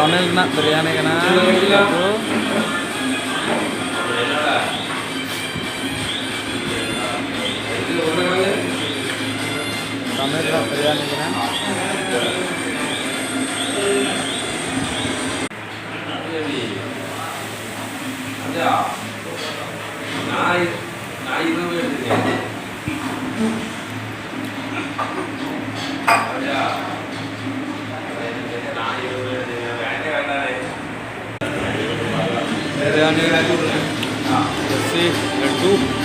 Anil nak biryani kena itu Anil nak biryani kena biryani, nasi, laddu.